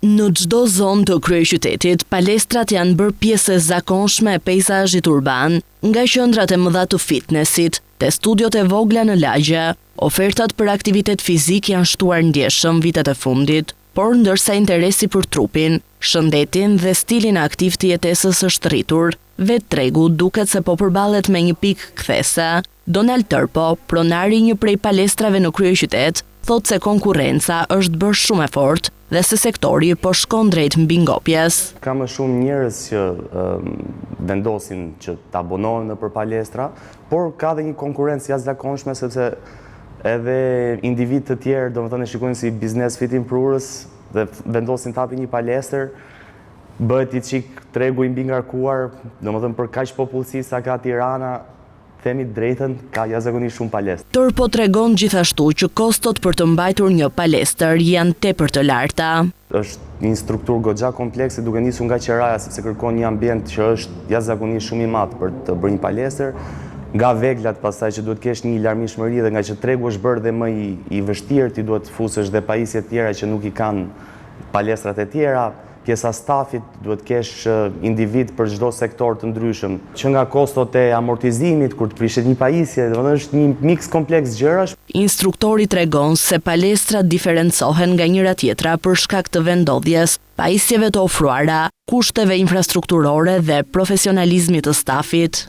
Në çdo zonë të kryeqytetit, palestrat janë bërë pjesë e zakonshme e peizazhit urban, nga qendrat e mëdha të fitnessit, te studiot e vogla në lagje. Ofertat për aktivitet fizik janë shtuar ndjeshëm vitet e fundit, por ndërsa interesi për trupin, shëndetin dhe stilin aktiv të jetesës është rritur, vetë tregu duket se po përballet me një pikë kthese. Donald Tërpo, pronari një prej palestrave në kryeqytet, thotë se konkurrenca është bërë shumë e fortë dhe se sektori po shkon drejt mbingopjes. Ka më shumë njerëz që vendosin që të abonohen nëpër palestra, por ka dhe një konkurrencë jashtëzakonshme sepse edhe individ të tjerë, domethënë e shikojnë si biznes fit improvers dhe vendosin të hapin një palestër, bëhet i çik tregu i mbi ngarkuar, domethënë për kaq popullsi sa ka Tirana, themi drejtën, ka jashtëzakonisht shumë palestër. Tërpo tregon gjithashtu që kostot për të mbajtur një palestër janë tepër të larta. Është një strukturë goxha komplekse duke nisur nga qeraja sepse kërkon një ambient që është jashtëzakonisht shumë i madh për të bërë një palestër. Nga veglat pastaj që duhet kesh një larmishmëri dhe nga që tregu është bërë dhe më i vështirë, ti duhet fusësh dhe pajisje tjera që nuk i kanë palestrat e tjera. Pjesa stafit duhet kesh individ për çdo sektor të ndryshëm. Që nga kostot e amortizimit, kur të prishet një pajisje, është një miks kompleks gjërash. Instruktori tregon se palestrat diferencohen nga njëra tjetra për shkak të vendodhjes, pajisjeve të ofruara, kushteve infrastrukturore dhe profesionalizmit të stafit.